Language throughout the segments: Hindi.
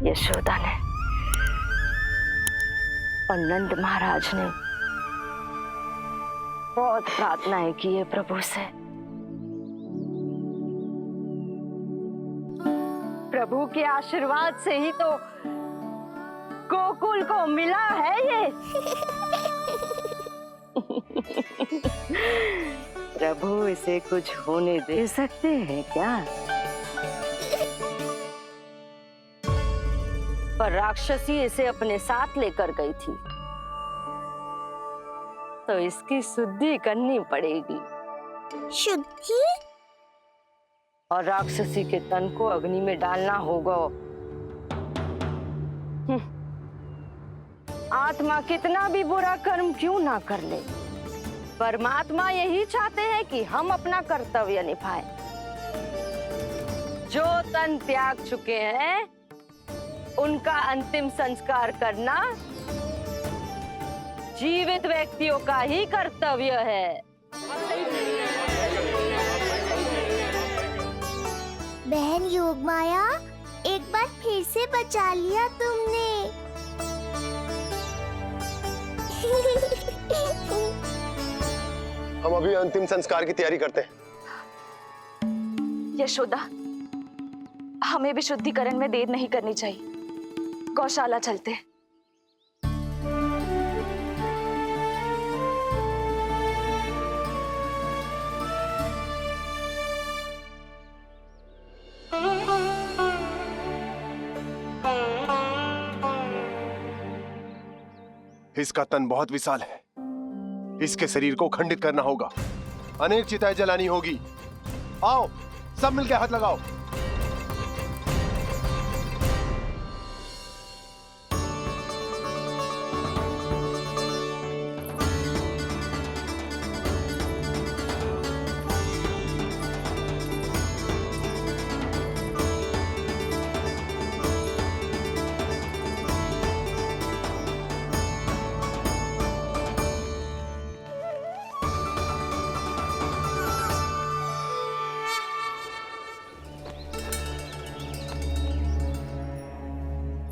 यशोदा ने और नंद महाराज ने बहुत प्रार्थनाएं की है प्रभु से। प्रभु के आशीर्वाद से ही तो गोकुल को मिला है ये। प्रभु इसे कुछ होने दे सकते हैं क्या? पर राक्षसी इसे अपने साथ लेकर गई थी, तो इसकी शुद्धि करनी पड़ेगी। शुद्धि? और राक्षसी के तन को अग्नि में डालना होगा। आत्मा कितना भी बुरा कर्म क्यों ना कर ले, परमात्मा यही चाहते हैं कि हम अपना कर्तव्य निभाएं। जो तन त्याग चुके हैं उनका अंतिम संस्कार करना जीवित व्यक्तियों का ही कर्तव्य है। बहन योगमाया, एक बार फिर से बचा लिया तुमने। हम अभी अंतिम संस्कार की तैयारी करते हैं। यशोदा, हमें भी शुद्धिकरण में देर नहीं करनी चाहिए। गौशाला चलते हैं। इसका तन बहुत विशाल है, इसके शरीर को खंडित करना होगा, अनेक चिताएं जलानी होगी। आओ सब मिलकर हाथ लगाओ।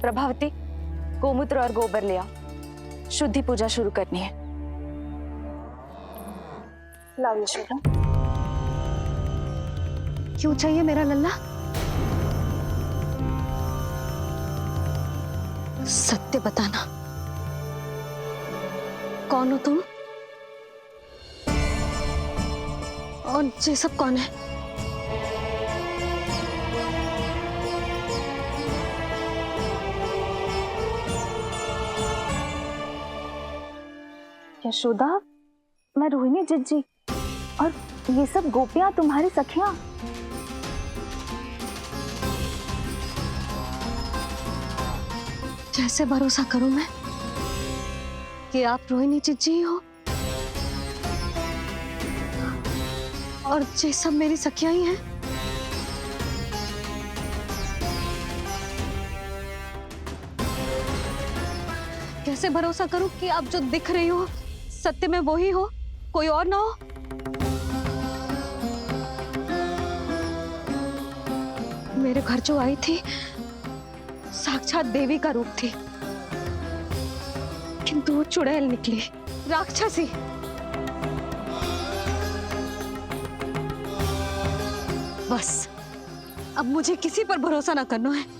प्रभावती, गोमूत्र और गोबर ले आओ। शुद्धि पूजा शुरू करनी है। लाओ यशोदा। क्यों चाहिए मेरा लल्ला? सत्य बताना, कौन हो तुम और ये सब कौन है? यशोदा, मैं रोहिणी जिज्जी और ये सब गोपियां तुम्हारी सखियां। कैसे भरोसा करूं मैं कि आप रोहिणी जिज्जी ही हो और ये सब मेरी सखियां ही हैं। कैसे भरोसा करूं कि आप जो दिख रही हो सत्य में वो ही हो, कोई और ना हो? मेरे घर जो आई थी साक्षात देवी का रूप थी, किंतु वो चुड़ैल निकली, राक्षसी। बस अब मुझे किसी पर भरोसा ना करना है।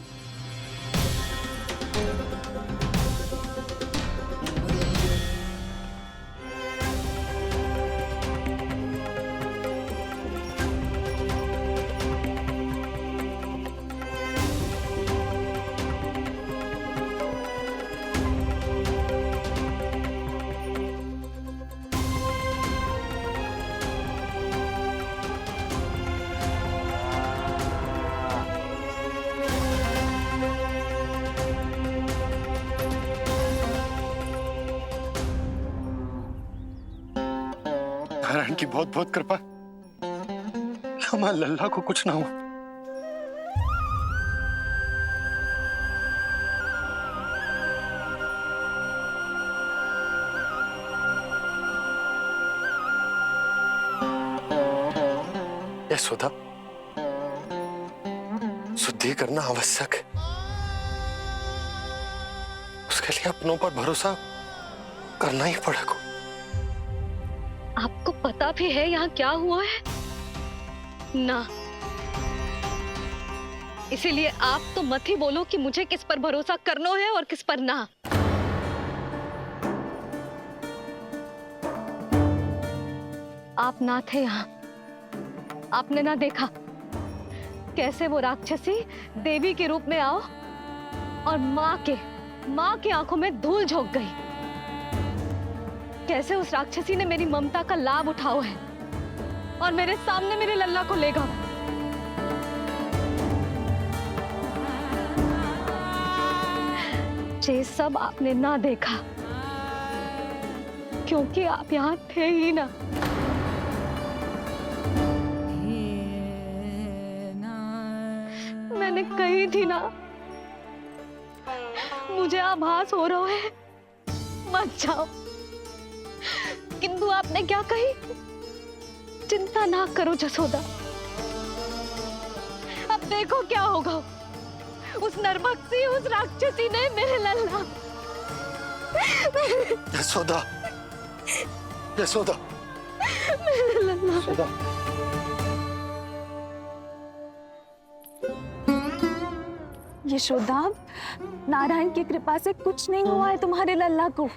नारायण की बहुत बहुत कृपा, हमारे लल्ला को कुछ ना हो। यशोदा, शुद्धि करना आवश्यक है। उसके लिए अपनों पर भरोसा करना ही पड़ेगा। आपको पता भी है यहाँ क्या हुआ है ना? इसीलिए आप तो मत ही बोलो कि मुझे किस पर भरोसा करना है और किस पर ना। आप ना थे यहाँ, आपने ना देखा कैसे वो राक्षसी देवी के रूप में आओ और माँ के आंखों में धूल झोंक गई। कैसे उस राक्षसी ने मेरी ममता का लाभ उठाओ है और मेरे सामने मेरे लल्ला को ले गया। ये सब आपने ना देखा क्योंकि आप यहाँ थे ही ना। मैंने कही थी ना, मुझे आभास हो रहा है, मत जाओ। किंतु आपने क्या कही? चिंता ना करो जसोदा, अब देखो क्या होगा। उस नरभक्षी, उस राक्षसी ने मेरे लल्ला। यशोदा, यशोदा, मेरे लल्ला। यशोदा। यशोदा, नारायण की कृपा से कुछ नहीं हुआ है तुम्हारे लल्ला को।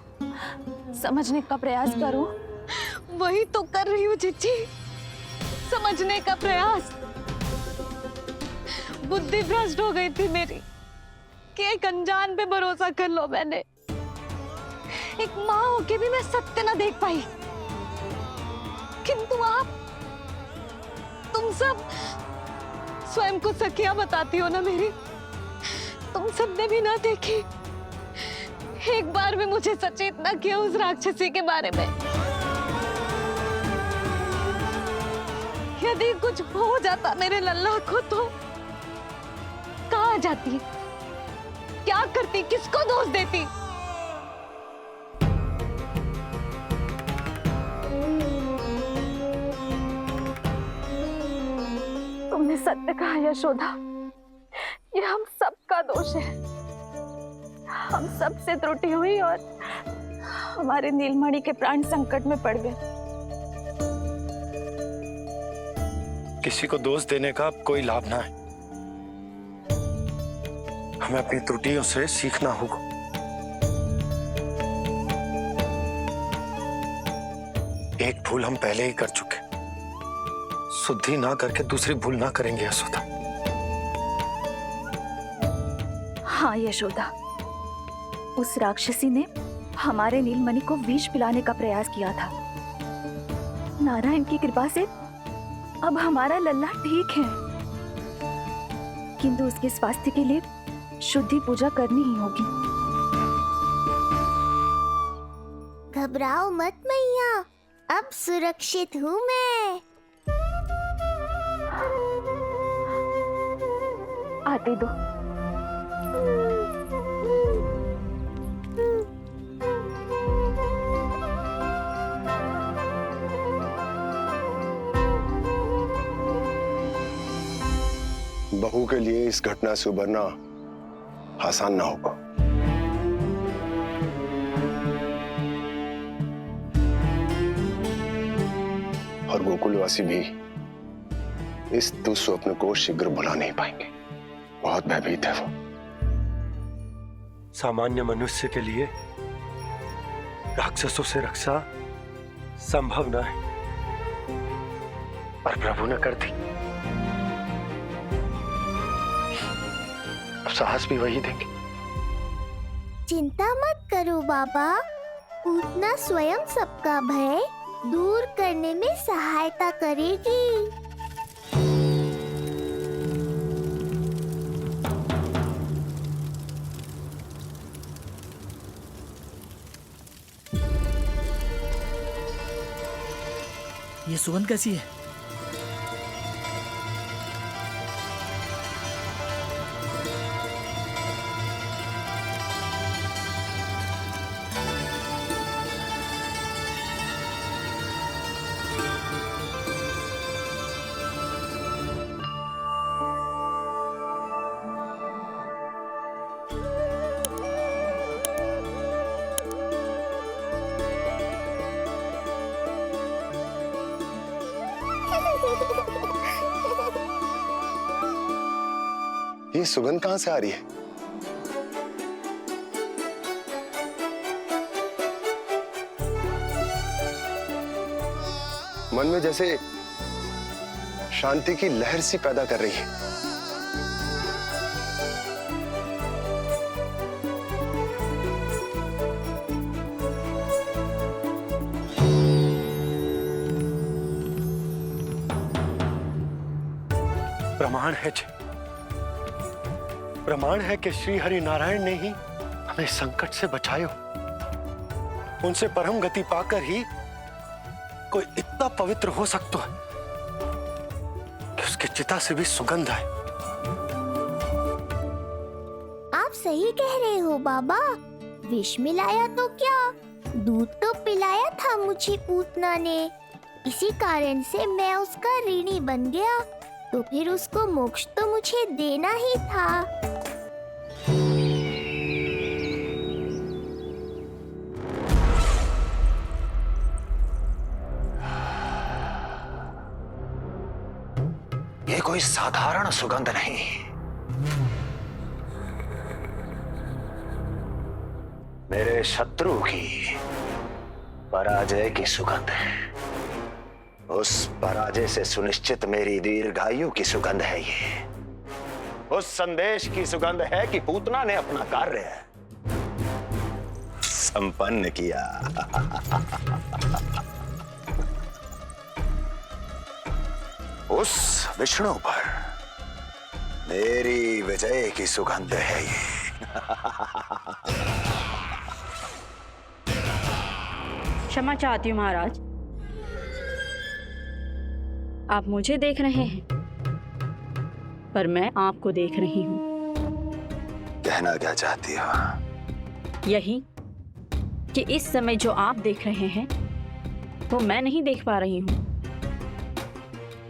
समझने का प्रयास करो। वही तो कर रही हूँ चिच्ची, समझने का प्रयास। बुद्धि भ्रष्ट हो गई थी मेरी कि एक अनजान पे भरोसा कर लो मैंने। एक माँ होके भी मैं सत्य ना देख पाई। किंतु आप, तुम सब स्वयं को सखिया बताती हो ना मेरी, तुम सबने भी ना देखी, एक बार भी मुझे सचेत ना किया उस राक्षसी के बारे में। यदि कुछ हो जाता मेरे लल्ला को तो कहाँ जाती, क्या करती, किसको दोष देती? तुमने सत्य कहा यशोदा, ये हम सबका दोष है। हम सब से त्रुटि हुई और हमारे नीलमणि के प्राण संकट में पड़ गए। किसी को दोष देने का कोई लाभ ना है। हमें अपनी त्रुटियों से सीखना होगा। एक भूल हम पहले ही कर चुके, शुद्धि ना करके दूसरी भूल ना करेंगे यशोदा। हाँ यशोदा, उस राक्षसी ने हमारे नीलमणि को विष पिलाने का प्रयास किया था। नारायण की कृपा से अब हमारा लल्ला ठीक है, किंतु उसके स्वास्थ्य के लिए शुद्धि पूजा करनी ही होगी। घबराओ मत मैया, अब सुरक्षित हूँ मैं। आते दो। बहू के लिए इस घटना से उबरना आसान ना होगा। और गोकुलवासी भी इस दुस्वप्न को शीघ्र भुला नहीं पाएंगे। बहुत भयभीत है वो। सामान्य मनुष्य के लिए राक्षसों से रक्षा संभव न है, पर प्रभु ने कर दी। अब साहस भी वही देंगे। चिंता मत करो बाबा, पूतना स्वयं सबका भय दूर करने में सहायता करेगी। ये सुगंध कैसी है? ये सुगंध कहां से आ रही है? मन में जैसे शांति की लहर सी पैदा कर रही है। प्रमाण है कि श्री हरि नारायण ने ही हमें संकट से बचाए हो। उनसे परम गति पाकर ही कोई इतना पवित्र हो सकता है कि उसकी चिता से भी सुगंध आए। आप सही कह रहे हो बाबा। विष मिलाया तो क्या, दूध तो पिलाया था मुझे पूतना ने। इसी कारण से मैं उसका ऋणी बन गया, तो फिर उसको मोक्ष तो मुझे देना ही था। ये कोई साधारण सुगंध नहीं, मेरे शत्रु की पराजय की सुगंध है। उस पराजय से सुनिश्चित मेरी दीर्घायु की सुगंध है ये। उस संदेश की सुगंध है कि पूतना ने अपना कार्य संपन्न किया। उस विष्णु पर मेरी विजय की सुगंध है ये। क्षमा चाहती हूँ महाराज, आप मुझे देख रहे हैं पर मैं आपको देख रही हूँ। कहना क्या चाहती हो? यही कि इस समय जो आप देख रहे हैं वो मैं नहीं देख पा रही हूँ,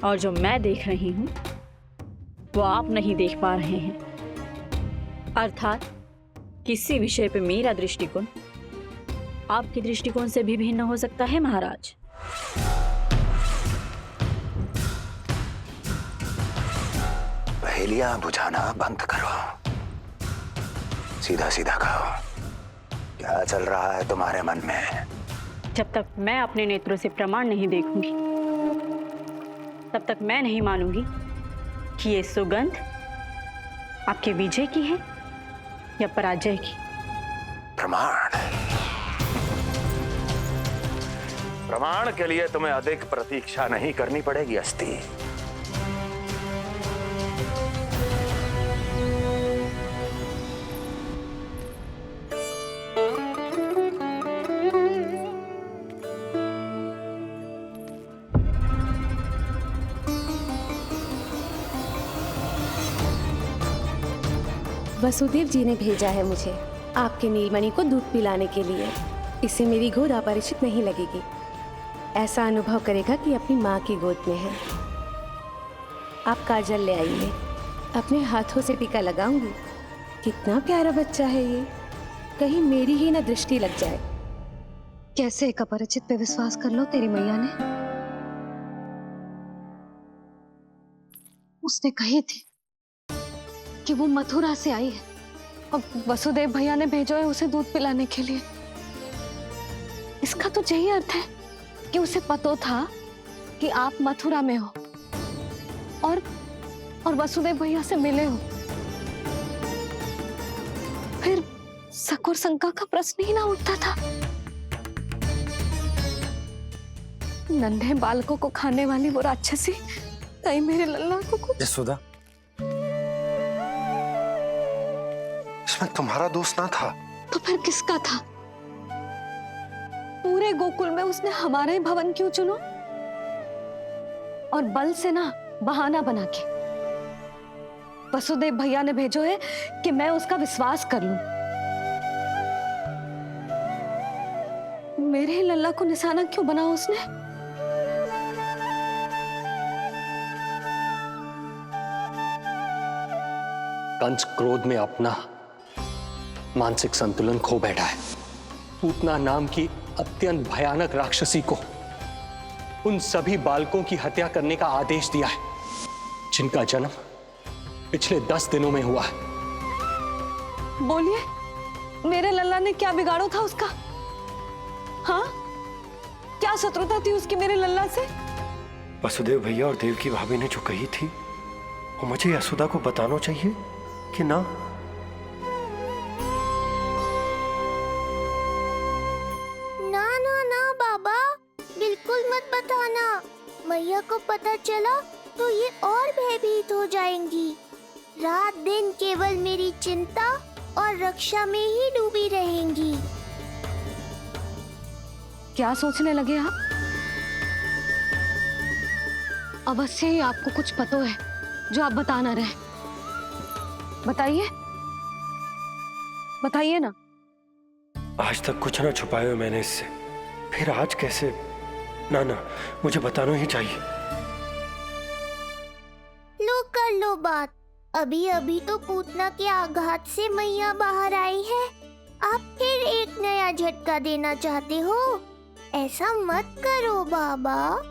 और जो मैं देख रही हूँ वो आप नहीं देख पा रहे हैं। अर्थात किसी विषय पे मेरा दृष्टिकोण आपके दृष्टिकोण से भी भिन्न हो सकता है महाराज। पहेलियां बुझाना बंद करो, सीधा सीधा कहो, क्या चल रहा है तुम्हारे मन में? जब तक मैं अपने नेत्रों से प्रमाण नहीं देखूंगी तब तक मैं नहीं मानूंगी कि ये सुगंध आपके विजय की है या पराजय की। प्रमाण के लिए तुम्हें अधिक प्रतीक्षा नहीं करनी पड़ेगी अस्ति। वसुदेव जी ने भेजा है मुझे आपके नीलमणि को दूध पिलाने के लिए। इससे मेरी गोद अपरिचित नहीं लगेगी, ऐसा अनुभव करेगा कि अपनी माँ की गोद में है। आप काजल ले आइए, अपने हाथों से टीका लगाऊंगी। कितना प्यारा बच्चा है ये, कहीं मेरी ही ना दृष्टि लग जाए। कैसे एक अपरिचित पे विश्वास कर लो तेरी मैया ने? उसने कही थी कि वो मथुरा से आई है और वसुदेव भैया ने भेजा है उसे दूध पिलाने के लिए। इसका तो यही अर्थ है कि उसे पता था कि आप मथुरा में हो और वसुदेव भैया से मिले हो। फिर शक और शंका का प्रश्न ही ना उठता था। नन्हे बालकों को खाने वाली वो राक्षसी कहीं मेरे लल्ला को कुछ। यशोदा, इसमें तुम्हारा दोष ना था। तो फिर किसका था? पूरे गोकुल में उसने हमारा ही भवन क्यों चुना? और बल से ना बहाना बना के वसुदेव भैया ने भेजो है कि मैं उसका विश्वास कर लूं। मेरे ही लल्ला को निशाना क्यों बनाया उसने? कंस क्रोध में अपना मानसिक संतुलन खो बैठा है। पूतना नाम की अत्यंत भयानक राक्षसी को उन सभी बालकों की हत्या करने का आदेश दिया है जिनका जन्म पिछले 10 दिनों में हुआ है। बोलिए, मेरे लल्ला ने क्या बिगाड़ो था उसका? हाँ, क्या शत्रुता थी उसकी मेरे लल्ला से? वसुदेव भैया और देवकी भाभी ने जो कही थी वो मुझे यशोदा को बताना चाहिए कि ना? ना ना ना बाबा, बिल्कुल मत बताना। मैया को पता चला तो ये और भयभीत हो जाएंगी। रात दिन केवल मेरी चिंता और रक्षा में ही डूबी रहेंगी। क्या सोचने लगे आप? अवश्य ही आपको कुछ पता है जो आप बता ना रहे। बताइए, बताइए ना। आज तक कुछ ना छुपाया मैंने इससे, फिर आज कैसे? ना ना, मुझे बताना ही चाहिए। लो कर लो बात। अभी अभी तो पूतना के आघात से मैया बाहर आई है, आप फिर एक नया झटका देना चाहते हो? ऐसा मत करो बाबा।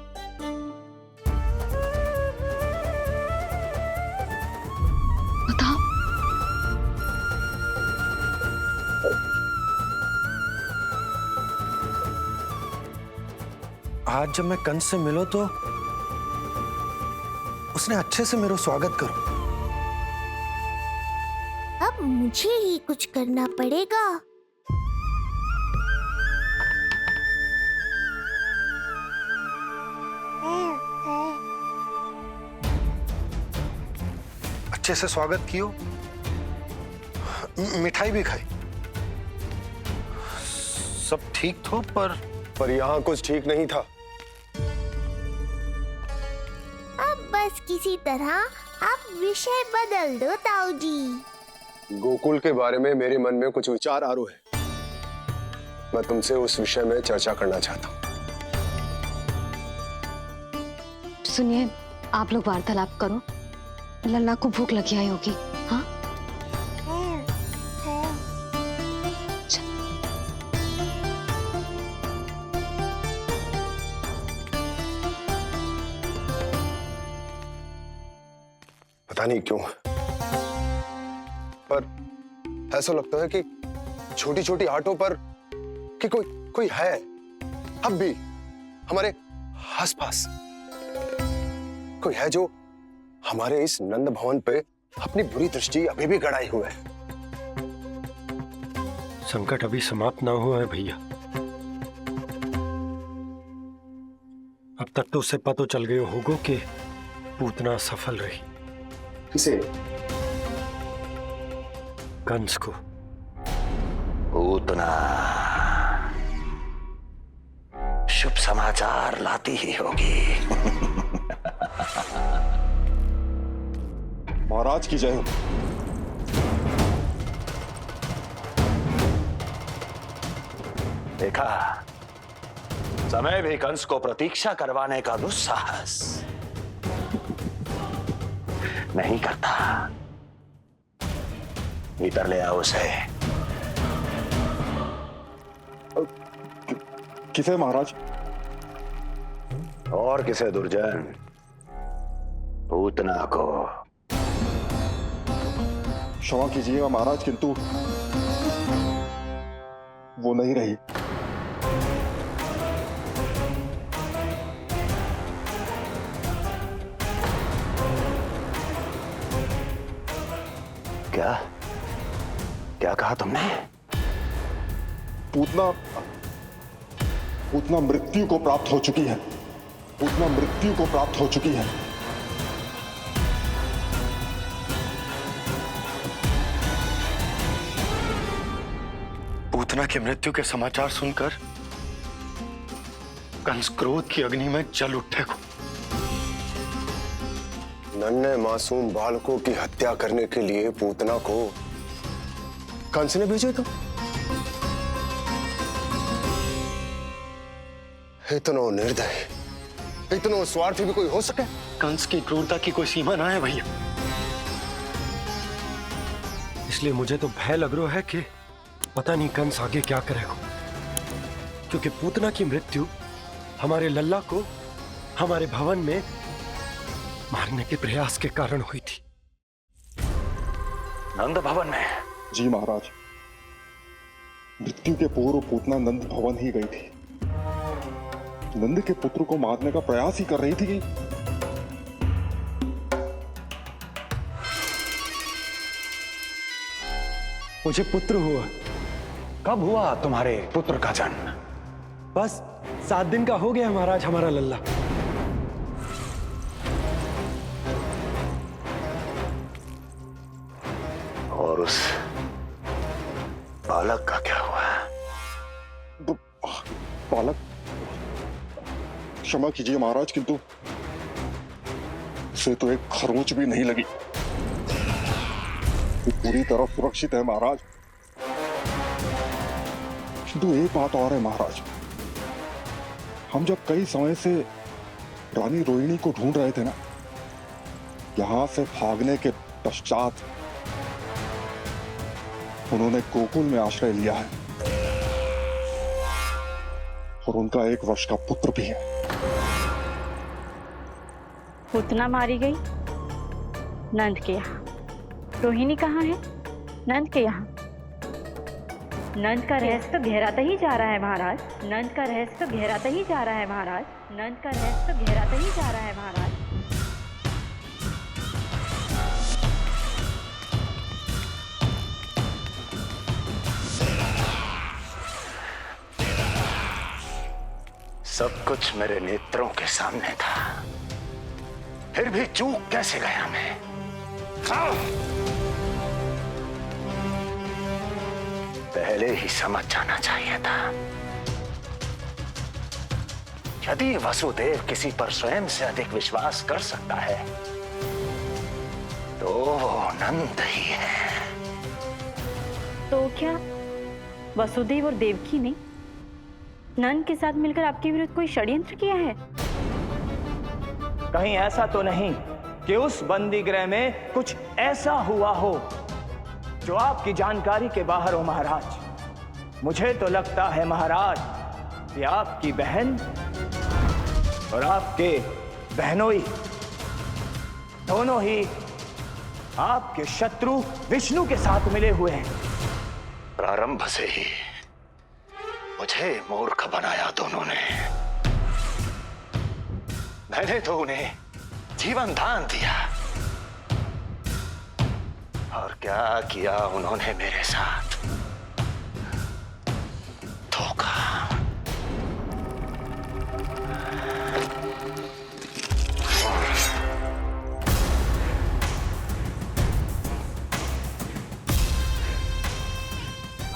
बताओ। आज जब मैं कंस से मिलो तो उसने अच्छे से मेरा स्वागत करो। अब मुझे ही कुछ करना पड़ेगा। अच्छे से स्वागत कियो, मिठाई भी खाई, सब ठीक तो, पर यहाँ कुछ ठीक नहीं था। अब बस किसी तरह आप विषय बदल दो ताऊ जी। गोकुल के बारे में मेरे मन में कुछ विचार आ रहे हैं। मैं तुमसे उस विषय में चर्चा करना चाहता हूँ। सुनिए, आप लोग वार्तालाप करो। लल्ला को भूख लगी आई होगी। हाँ, पता नहीं क्यों, पर ऐसा लगता है कि छोटी छोटी आटों पर कि कोई है अब भी हमारे आसपास। कोई है जो हमारे इस नंद भवन पे अपनी बुरी दृष्टि अभी भी गड़ाए हुए है। संकट अभी समाप्त ना हुआ है भैया। अब तक तो उसे पता चल गया होगा कि पूतना सफल रही। किसे? कंस को। पूतना शुभ समाचार लाती ही होगी। महाराज की जय हो। देखा, समय भी कंस को प्रतीक्षा करवाने का दुस्साहस नहीं करता। भीतर ले आओ उसे। किसे महाराज? और किसे दुर्जन? पूतना को। क्षमा कीजिएगा महाराज, किंतु वो नहीं रही। क्या क्या कहा तुमने? पूतना मृत्यु को प्राप्त हो चुकी है। पूतना मृत्यु को प्राप्त हो चुकी है। पूतना की मृत्यु के समाचार सुनकर कंस क्रोध की अग्नि में जल उठे को। नन्हे मासूम बालकों की हत्या करने के लिए पूतना को कंस ने भेजे तो इतना निर्दय, इतना स्वार्थी भी कोई हो सके? कंस की क्रूरता की कोई सीमा ना है भैया। इसलिए मुझे तो भय लग रहा है कि पता नहीं कंस आगे क्या करेगा, क्योंकि पूतना की मृत्यु हमारे लल्ला को हमारे भवन में मारने के प्रयास के कारण हुई थी। नंद भवन में? जी महाराज, मृत्यु के पूर्व पूतना नंद भवन ही गई थी। नंद के पुत्र को मारने का प्रयास ही कर रही थी। मुझे पुत्र हुआ। कब हुआ तुम्हारे पुत्र का जन्म? बस 7 दिन का हो गया महाराज हमारा लल्ला। और उस बालक का क्या हुआ? बालक, क्षमा कीजिए महाराज, किंतु उसे तो एक खरोंच भी नहीं लगी। वो पूरी तरह सुरक्षित है महाराज। किंतु एक बात और है महाराज, हम जब कई समय से रानी रोहिणी को ढूंढ रहे थे ना, यहां से भागने के पश्चात उन्होंने गोकुल में आश्रय लिया है और उनका 1 वर्ष का पुत्र भी है। पूतना मारी गई नंद के यहाँ। रोहिणी कहाँ है? नंद के यहाँ। नंद का रहस्य तो गहराता ही जा रहा है महाराज। नंद का रहस्य तो गहराता ही जा रहा है महाराज। नंद का रहस्य तो गहराता ही जा रहा है महाराज। सब कुछ मेरे नेत्रों के सामने था, फिर भी चूक कैसे गया मैं? पहले ही समझ जाना चाहिए था। यदि वसुदेव किसी पर स्वयं से अधिक विश्वास कर सकता है तो वो नंद ही है। तो क्या वसुदेव और देवकी ने नंद के साथ मिलकर आपके विरुद्ध कोई षड्यंत्र किया है? कहीं ऐसा तो नहीं कि उस बंदी गृह में कुछ ऐसा हुआ हो जो आपकी जानकारी के बाहर हो महाराज। मुझे तो लगता है महाराज कि आपकी बहन और आपके बहनोई दोनों ही आपके शत्रु विष्णु के साथ मिले हुए हैं। प्रारंभ से ही मुझे मूर्ख बनाया दोनों ने। मैंने तो उन्हें जीवन दान दिया और क्या किया उन्होंने मेरे साथ? धोखा।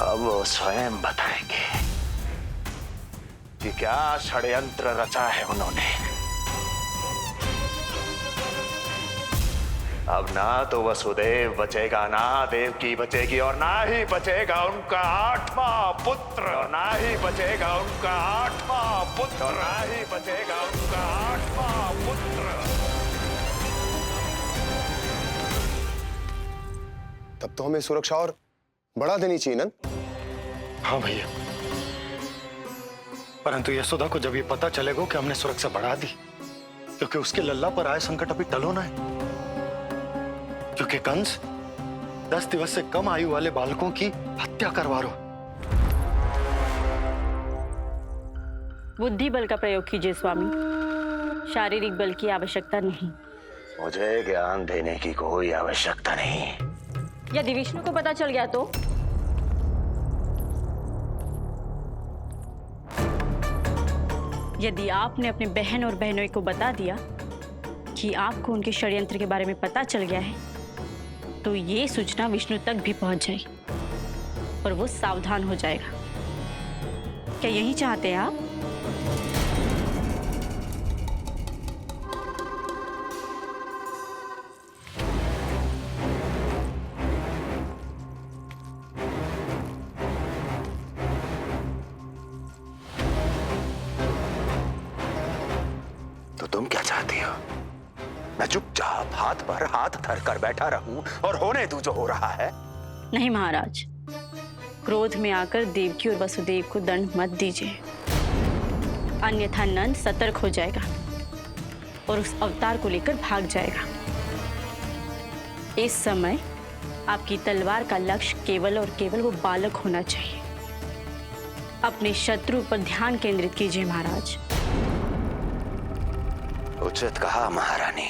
अब वो स्वयं बताएंगे कि क्या षड्यंत्र रचा है उन्होंने। अब ना तो वसुदेव बचेगा, ना देवकी बचेगी, और ना ही बचेगा उनका 8वां पुत्र, और ना ही बचेगा उनका 8वां पुत्र, और ना ही बचेगा उनका 8वां पुत्र। तब तो हमें सुरक्षा और बढ़ा देनी चाहिए नंद। हाँ भैया, परंतु यशोदा को जब ये पता चलेगा कि हमने सुरक्षा बढ़ा दी, क्योंकि उसके लल्ला पर आए संकट अभी टल होना है। क्योंकि कंस 10 दिवस से कम आयु वाले बालकों की हत्या करवा रहा। बुद्धि बल का प्रयोग कीजिए स्वामी, शारीरिक बल की आवश्यकता नहीं। मुझे ज्ञान देने की कोई आवश्यकता नहीं। यदि विष्णु को पता चल गया तो? यदि आपने अपनी बहन और बहनों को बता दिया कि आपको उनके षड्यंत्र के बारे में पता चल गया है, तो ये सूचना विष्णु तक भी पहुंच जाएगी और वो सावधान हो जाएगा। क्या यही चाहते हैं आप? तो तुम क्या चाहती हो? मैं चुपचाप हाथ पर हाथ धर कर बैठा रहूं और होने दूं जो हो रहा है? नहीं महाराज, क्रोध में आकर देवकी और वसुदेव को दंड मत दीजिए, अन्यथा नंद सतर्क हो जाएगा और उस अवतार को लेकर भाग जाएगा। इस समय आपकी तलवार का लक्ष्य केवल और केवल वो बालक होना चाहिए। अपने शत्रु पर ध्यान केंद्रित कीजिए महाराज। उचित कहा महारानी।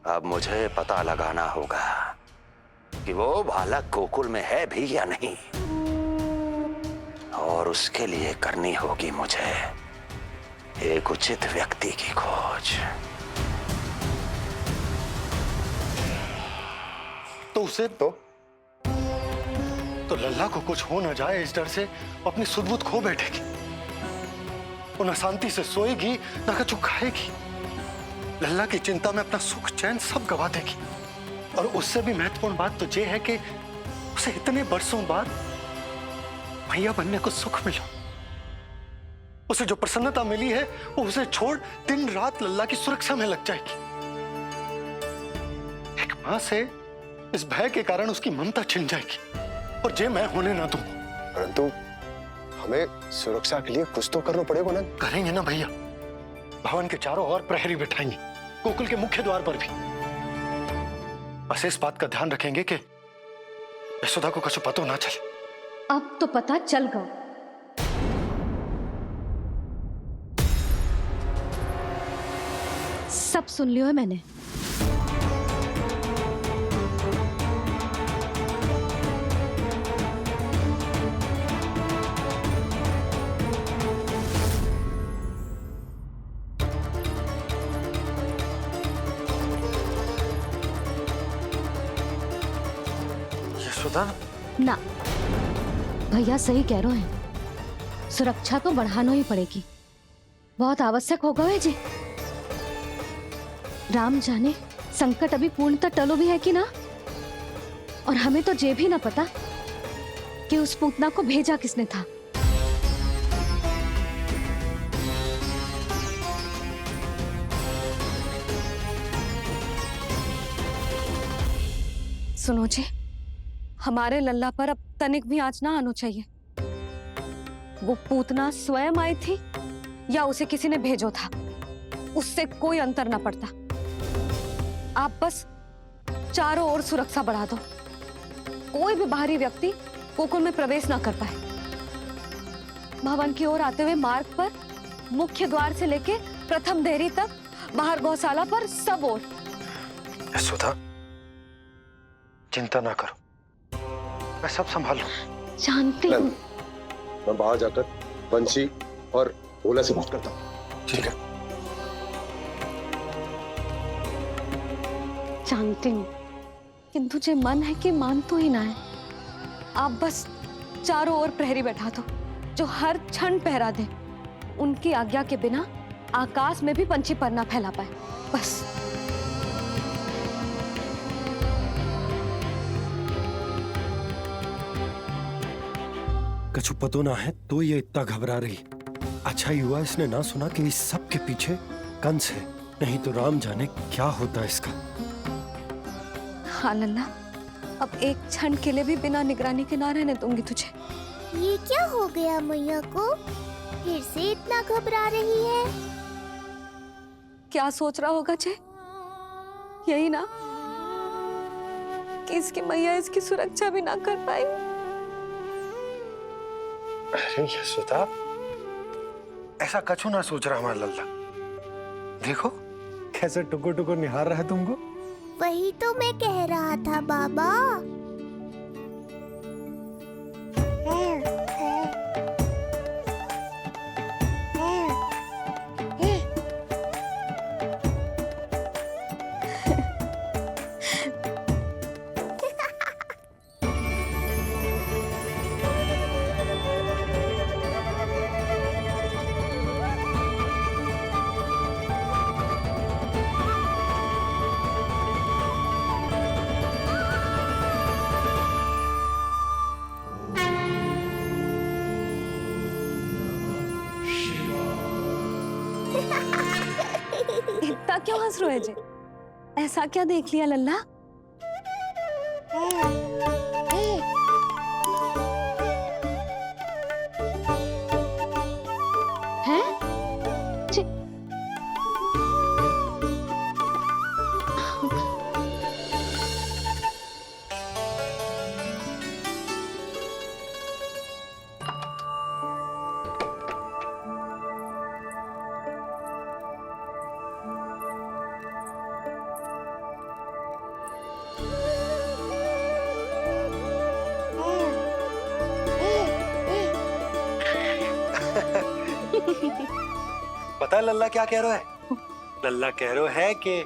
अब मुझे पता लगाना होगा कि वो बालक गोकुल में है भी या नहीं, और उसके लिए करनी होगी मुझे एक उचित व्यक्ति की खोज। तो उसे तो लल्ला को कुछ हो ना जाए इस डर से अपनी सुध-बुध खो बैठेगी। वो न शांति से सोएगी न कुछ खाएगी। लल्ला की चिंता में अपना सुख चैन सब गवा देगी। और उससे भी महत्वपूर्ण बात तो ये है कि उसे इतने बरसों बाद मैया बनने को सुख मिला। उसे जो प्रसन्नता मिली है वो उसे छोड़ दिन रात लल्ला की सुरक्षा में लग जाएगी। एक मां से इस भय के कारण उसकी ममता छिन जाएगी, और जे मैं होने ना दूं। परंतु हमें सुरक्षा के लिए कुछ तो करना पड़ेगा ना। करेंगे ना भैया। भवन के चारों ओर प्रहरी बिठाएंगे, गोकुल के मुख्य द्वार पर भी। बस इस बात का ध्यान रखेंगे कि यशोदा को कुछ पता ना चले। अब तो पता चल गया। सब सुन लियो है मैंने। यशोदा ना, भैया सही कह रहे हैं। सुरक्षा तो बढ़ाना ही पड़ेगी, बहुत आवश्यक होगा है जी। राम जाने संकट अभी पूर्णतः टलो भी है कि ना। और हमें तो ये भी ना पता कि उस पूतना को भेजा किसने था। सुनो जी, हमारे लल्ला पर अब तनिक भी आंच ना आना चाहिए। वो पूतना स्वयं आई थी या उसे किसी ने भेजो था, उससे कोई अंतर ना पड़ता। आप बस चारों ओर सुरक्षा बढ़ा दो, कोई भी बाहरी व्यक्ति गोकुल में प्रवेश ना कर पाए। भवन की ओर आते हुए मार्ग पर मुख्य द्वार से लेके प्रथम देहरी तक, बाहर गौशाला पर, सब ओर। यशोदा चिंता ना करो, मैं सब संभाल लूं। जानती हूँ। मैं बाहर जाकर बंशी और भोला से बात करता हूँ। ठीक है। जानती हूँ, किंतु जे मन है कि मान तो ही ना है। आप बस चारों ओर प्रहरी बैठा दो जो हर क्षण पहरा दे। उनकी आज्ञा के बिना आकाश में भी पंछी पर ना फैला पाए, बस। कछु पतो ना है तो ये इतना घबरा रही। अच्छा हुआ इसने ना सुना कि इस सब के पीछे कंस है, नहीं तो राम जाने क्या होता इसका। हाँ लल्ला, अब एक क्षण के लिए भी बिना निगरानी के ना रहने दूंगी तुझे। ये क्या हो गया मैया को? फिर से इतना घबरा रही है। क्या सोच रहा होगा जे? यही ना कि इसकी मैया इसकी सुरक्षा भी ना कर पाई। अरे यशोदा, ऐसा कछु ना सोच रहा हमारा लल्ला। देखो कैसे टुकुर टुकुर निहार रहा है तुमको। वही तो मैं कह रहा था बाबा। इतना क्यों हंस रहे जे? ऐसा क्या देख लिया लल्ला? हैं? पता है लल्ला क्या कह रहा है? लल्ला कह रहा है कि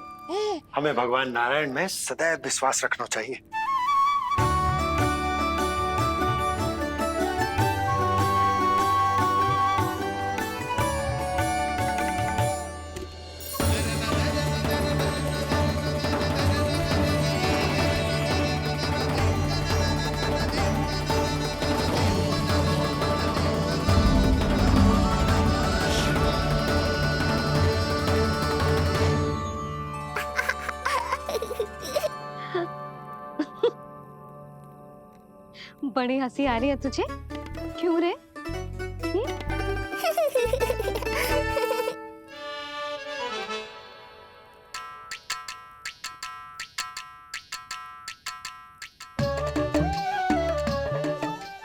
हमें भगवान नारायण में सदैव विश्वास रखना चाहिए। बड़ी हंसी आ रही है तुझे, क्यों रे?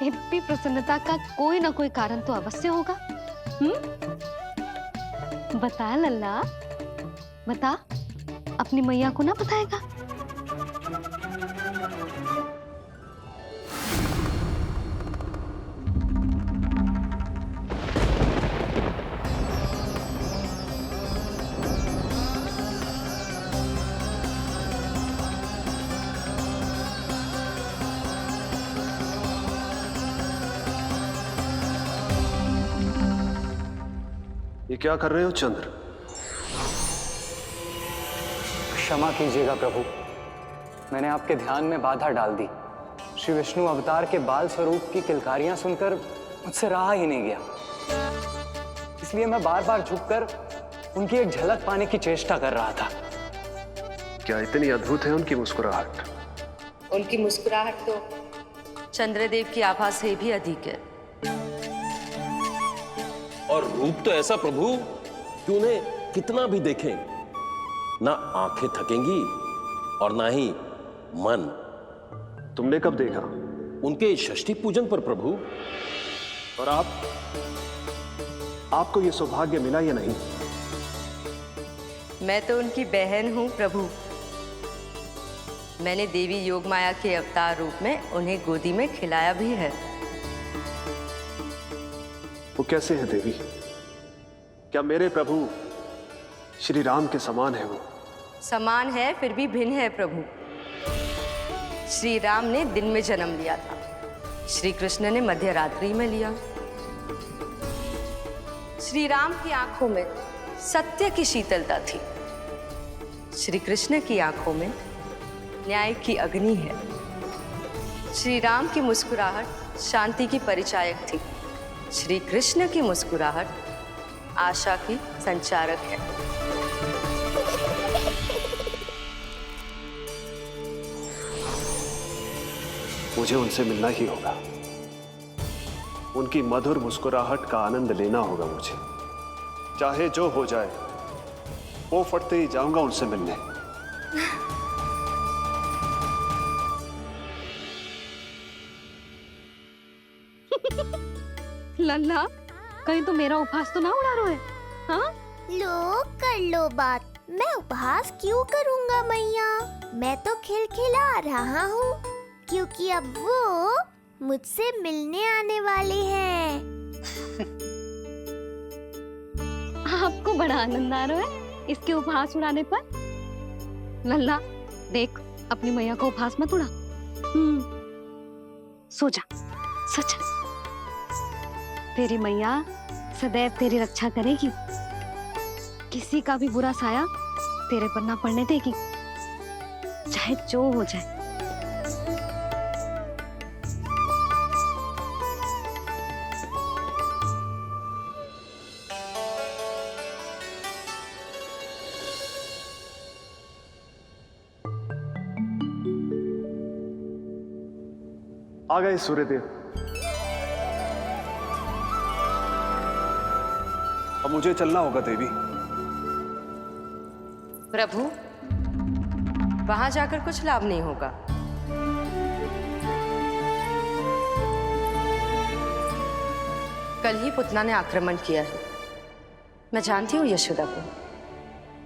इतनी प्रसन्नता का कोई ना कोई कारण तो अवश्य होगा। बता लल्ला, बता, अपनी मैया को ना बताएगा? ये क्या कर रहे हो चंद्र? क्षमा कीजिएगा प्रभु, मैंने आपके ध्यान में बाधा डाल दी। श्री विष्णु अवतार के बाल स्वरूप की किलकारियां सुनकर मुझसे रहा ही नहीं गया, इसलिए मैं बार बार झुककर उनकी एक झलक पाने की चेष्टा कर रहा था। क्या इतनी अद्भुत है उनकी मुस्कुराहट? उनकी मुस्कुराहट तो चंद्रदेव की आभा से भी अधिक है। और रूप तो ऐसा प्रभु कि उन्हें कितना भी देखें ना आंखें थकेंगी और ना ही मन। तुमने कब देखा? उनके षष्ठी पूजन पर प्रभु। और आपको ये सौभाग्य मिला या नहीं? मैं तो उनकी बहन हूं प्रभु। मैंने देवी योगमाया के अवतार रूप में उन्हें गोदी में खिलाया भी है। वो कैसे है देवी? क्या मेरे प्रभु श्री राम के समान है वो? समान है फिर भी भिन्न है प्रभु। श्री राम ने दिन में जन्म लिया था, श्री कृष्ण ने मध्य रात्रि में लिया। श्री राम की आंखों में सत्य की शीतलता थी, श्री कृष्ण की आंखों में न्याय की अग्नि है। श्री राम की मुस्कुराहट शांति की परिचायक थी, श्री कृष्ण की मुस्कुराहट आशा की संचारक है। मुझे उनसे मिलना ही होगा, उनकी मधुर मुस्कुराहट का आनंद लेना होगा मुझे। चाहे जो हो जाए, वो फटते ही जाऊंगा उनसे मिलने। लल्ला, कहीं तो मेरा उपहास तो ना उड़ा रहे है? हाँ? लो कर लो बात, मैं उपहास क्यों करूंगा मैया? मैं तो खिलखिला रहा हूँ क्योंकि अब वो मुझसे मिलने आने वाले हैं। आपको बड़ा आनंद आ रहा है इसके उपहास उड़ाने पर? लल्ला देख, अपनी मैया का उपहास मत उड़ा। सो जा, सच तेरी मैया सदैव तेरी रक्षा करेगी, किसी का भी बुरा साया तेरे पर ना पड़ने देगी, चाहे जो हो जाए। आ गए सूर्यदेव। अब मुझे चलना होगा देवी। प्रभु, वहां जाकर कुछ लाभ नहीं होगा। कल ही पुतना ने आक्रमण किया है। मैं जानती हूँ यशोदा को,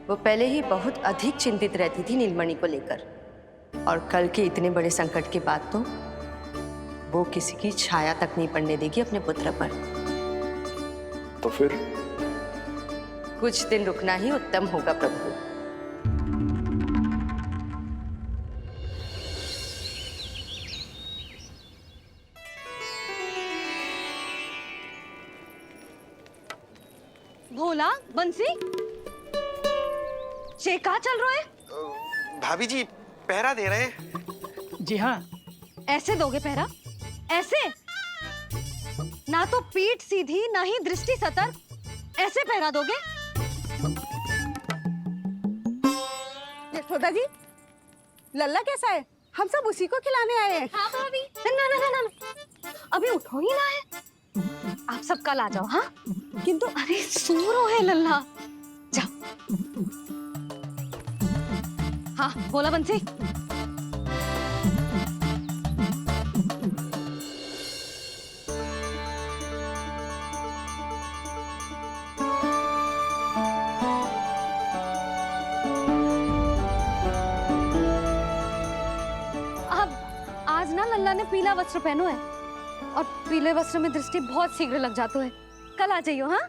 वो पहले ही बहुत अधिक चिंतित रहती थी नीलमणि को लेकर, और कल के इतने बड़े संकट के बाद तो वो किसी की छाया तक नहीं पड़ने देगी अपने पुत्र पर। तो फिर कुछ दिन रुकना ही उत्तम होगा प्रभु। भोला, बंसी, ये कहाँ चल रहा है? भाभी जी पहरा दे रहे हैं। जी हाँ। ऐसे दोगे पहरा? ऐसे? ना तो पीठ सीधी ना ही दृष्टि सतर्क, ऐसे पहरा दोगे? यशोदा जी, लल्ला कैसा है? हम सब उसी को खिलाने आए हैं। हाँ भाभी। ना ना ना ना, अभी उठो ही ना है। आप सब कल आ जाओ। हाँ किंतु अरे सूरो है लल्ला, जाओ। हाँ बोला बंसी। आज ना लल्ला ने पीला वस्त्र पहनो है और पीले वस्त्र में दृष्टि बहुत शीघ्र लग जातो है। कल आ जाइयो। हाँ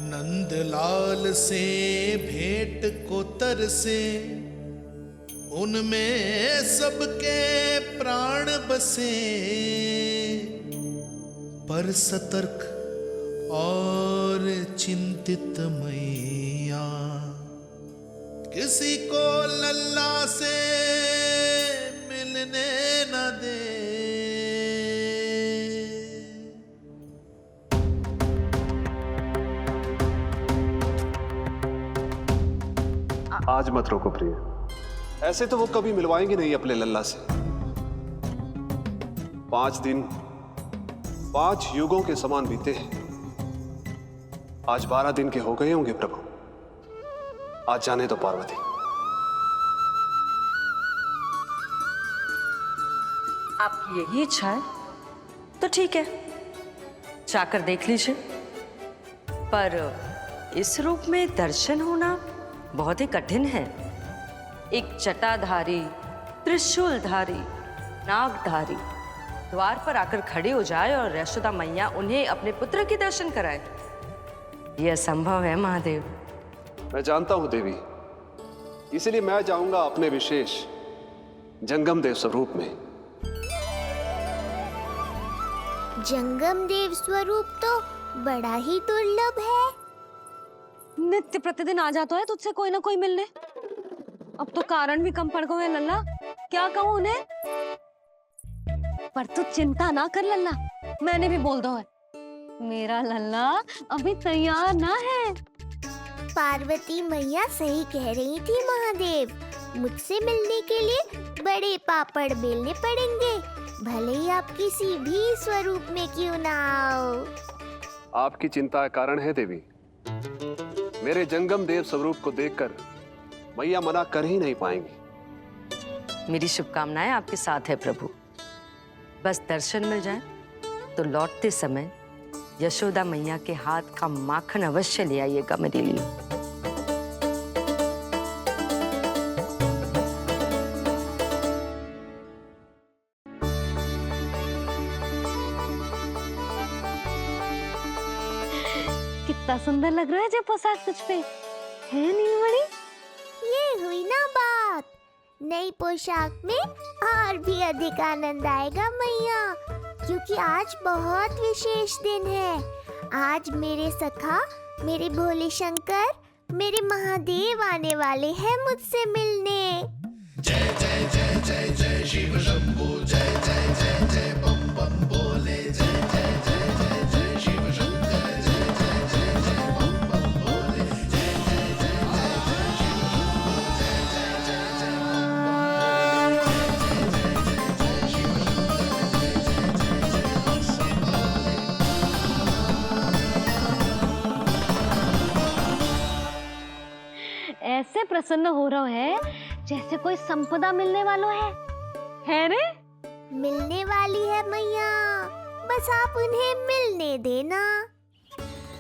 नंदलाल से भेंट को तरसे, उनमें सबके प्राण बसे, पर सतर्क और चिंतित मैया, किसी को लल्ला से मिलने न दे। आज मत रोको प्रिय, ऐसे तो वो कभी मिलवाएंगे नहीं अपने लल्ला से। 5 दिन 5 युगों के समान बीते हैं, आज 12 दिन के हो गए होंगे प्रभु। आज जाने दो पार्वती। आपकी यही इच्छा है तो ठीक है, जाकर देख लीजिए। पर इस रूप में दर्शन होना बहुत ही कठिन है। एक जटाधारी, त्रिशूलधारी, नागधारी द्वार पर आकर खड़े हो जाए और यशोदा मैया उन्हें अपने पुत्र के दर्शन कराए, यह असंभव है महादेव। मैं जानता हूं देवी, इसलिए मैं जाऊंगा अपने विशेष जंगम देव स्वरूप में। जंगम देव स्वरूप तो बड़ा ही दुर्लभ है। नित्य प्रतिदिन आ जाता है तुझसे कोई ना कोई मिलने। अब तो कारण भी कम पड़ गए हैं लल्ला, क्या कहूँ उन्हें। पर तू चिंता ना कर लल्ला, मैंने भी बोल दो है, मेरा लल्ला अभी तैयार ना है। पार्वती मैया सही कह रही थी महादेव, मुझसे मिलने के लिए बड़े पापड़ बेलने पड़ेंगे, भले ही आप किसी भी स्वरूप में क्यों ना आओ। आपकी चिंता का कारण है देवी। मेरे जंगम देव स्वरूप को देखकर मैया मना कर ही नहीं पाएंगी। मेरी शुभकामनाएं आपके साथ है प्रभु। बस दर्शन मिल जाए तो लौटते समय यशोदा मैया के हाथ का माखन अवश्य ले आइएगा मेरे लिए। कितना सुंदर लग रहा है जो पोशाक तुझ पे है नीलमणि। ये हुई ना बात, नई पोशाक में और भी अधिक आनंद आएगा मैया, क्योंकि आज बहुत विशेष दिन है। आज मेरे सखा, मेरे भोले शंकर, मेरे महादेव आने वाले हैं मुझसे मिलने। जय जय जय जय जय शिव शंभू, जय जय जय जय बम बम बोले, जय जय जय जय जय शिव शंकर, जय जय जय जय बम बम बोले, जय जय जय जय जय शिव शंभू, जय जय जय जय ऐसे प्रसन्न हो रहा है जैसे कोई संपदा मिलने वालों है रे? मिलने वाली है मैया, बस आप उन्हें मिलने देना।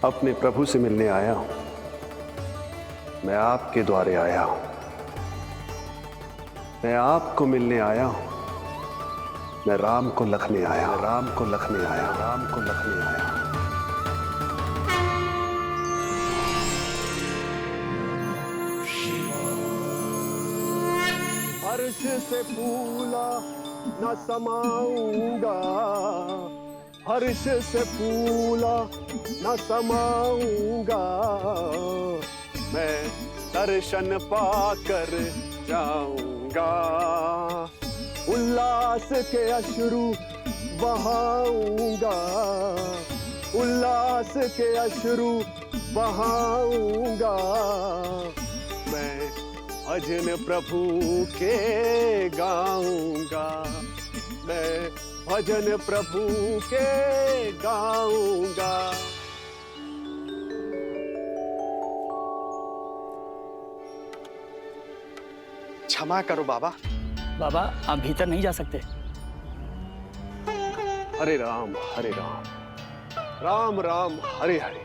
अपने प्रभु से मिलने आया हूं, मैं आपके द्वारे आया हूं, मैं आपको मिलने आया हूं, मैं राम को लखने आया, राम को लखने आया, राम को लखने आया। हर्ष से फूला न समाऊंगा, हर्ष से फूला न समाऊंगा, मैं दर्शन पाकर जाऊंगा, उल्लास के अश्रु बहाऊंगा, उल्लास के अश्रु बहाऊंगा, मैं भजन प्रभु के गाऊंगा, मैं भजन प्रभु के गाऊंगा। क्षमा करो बाबा। बाबा आप भीतर नहीं जा सकते। हरे राम हरे राम, राम राम हरे हरे।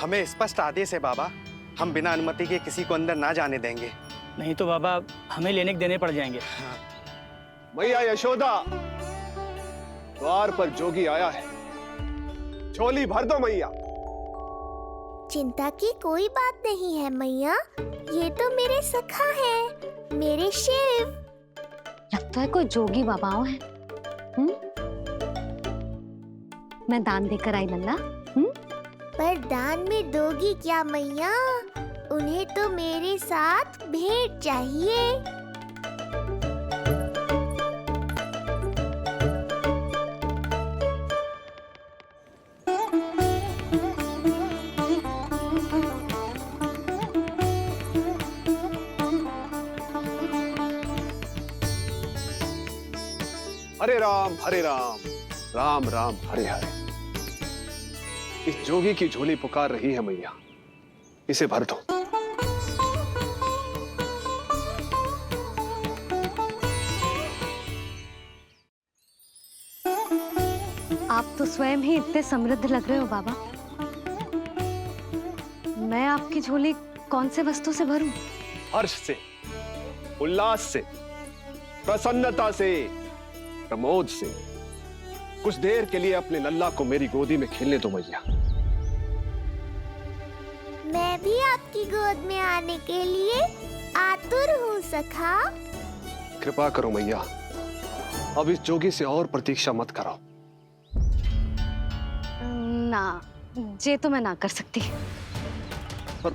हमें स्पष्ट आदेश है बाबा, हम बिना अनुमति के किसी को अंदर ना जाने देंगे। नहीं तो बाबा हमें लेने के देने पड़ जाएंगे। मैया यशोदा, द्वार पर जोगी आया है, झोली भर दो मैया। चिंता की कोई बात नहीं है मैया, ये तो मेरे सखा है, मेरे शिव। लगता है कोई जोगी बाबाओं है। मैं दान देकर आई लल्ला। पर दान में दोगी क्या मैया? उन्हें तो मेरे साथ भेंट चाहिए। हरे राम हरे राम, राम राम हरे हरे। इस जोगी की झोली पुकार रही है मैया, इसे भर दो। आप तो स्वयं ही इतने समृद्ध लग रहे हो बाबा। मैं आपकी झोली कौन से वस्तु से भरूं? हर्ष से, उल्लास से, प्रसन्नता से, प्रमोद से। कुछ देर के लिए अपने लल्ला को मेरी गोदी में खेलने दो मैया। मैं भी आपकी गोद में आने के लिए आतुर हूँ सखा। कृपा करो मैया, अब इस जोगी से और प्रतीक्षा मत करो। ना, ये तो मैं ना कर सकती। पर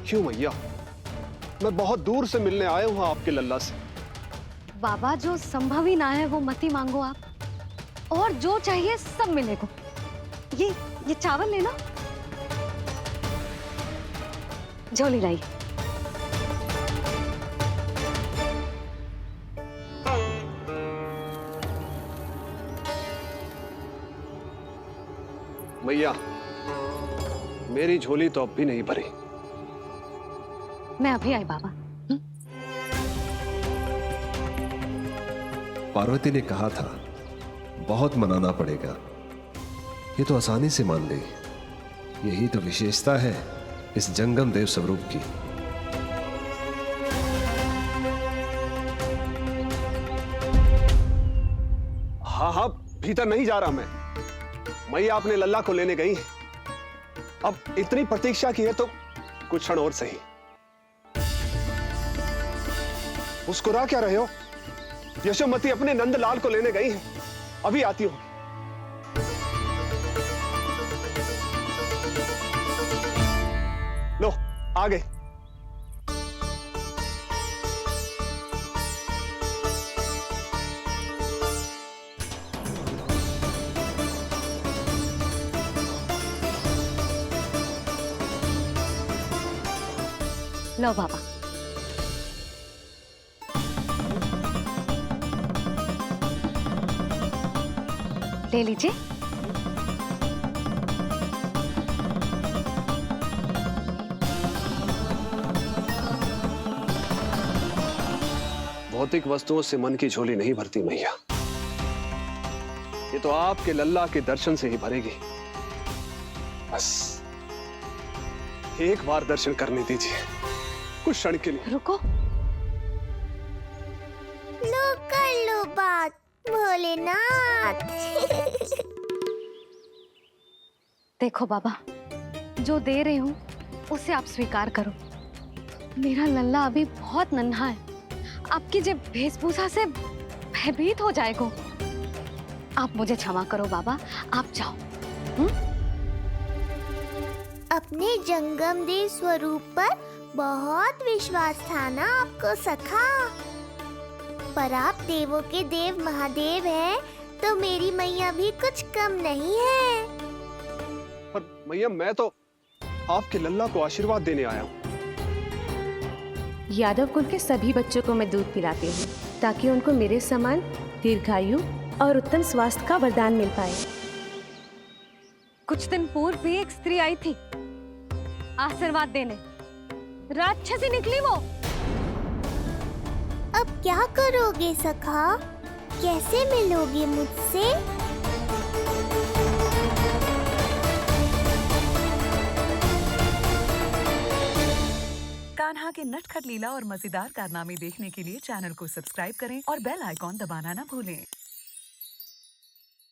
क्यों मैया? मैं बहुत दूर से मिलने आया हूँ आपके लल्ला से। बाबा जो संभव ही ना है वो मत ही मांगो आप, और जो चाहिए सब मिलेगा। ये चावल लेना, झोली लाई। मैया, मेरी झोली तो अब भी नहीं भरी। मैं अभी आई बाबा। पार्वती ने कहा था बहुत मनाना पड़ेगा, ये तो आसानी से मान गई। यही तो विशेषता है इस जंगम देव स्वरूप की। हाँ हाँ, भीतर नहीं जा रहा मैं। मैया अपने लल्ला को लेने गई है। अब इतनी प्रतीक्षा की है तो कुछ क्षण और सही। मुस्कुरा क्या रहे हो? यशोमती अपने नंदलाल को लेने गई है, अभी आती हूं। लो, आ गए। लो बाबा। ले लीजिए। भौतिक वस्तुओं से मन की झोली नहीं भरती मैया। ये तो आपके लल्ला के दर्शन से ही भरेगी। बस एक बार दर्शन करने दीजिए, कुछ क्षण के लिए। रुको। लो कर लो बात भोलेनाथ। देखो बाबा, जो दे रही हूँ उसे आप स्वीकार करो। मेरा लल्ला अभी बहुत नन्हा है, आपकी जे वेशभूषा से भयभीत हो जाएगा। आप मुझे क्षमा करो बाबा, आप जाओ। अपने जंगम देव स्वरूप पर बहुत विश्वास था ना आपको सखा। पर आप देवों के देव महादेव हैं, तो मेरी मैया भी कुछ कम नहीं है। पर मैया, मैं तो आपके लल्ला को आशीर्वाद देने आया हूँ। यादव कुल के सभी बच्चों को मैं दूध पिलाती हूँ ताकि उनको मेरे समान दीर्घायु और उत्तम स्वास्थ्य का वरदान मिल पाए। कुछ दिन पूर्व भी एक स्त्री आई थी आशीर्वाद देने, राक्षसी निकली वो। अब क्या करोगे सखा? कैसे मिलोगे मुझसे? कान्हा के नटखट लीला और मजेदार कारनामे देखने के लिए चैनल को सब्सक्राइब करें और बेल आइकॉन दबाना ना भूलें।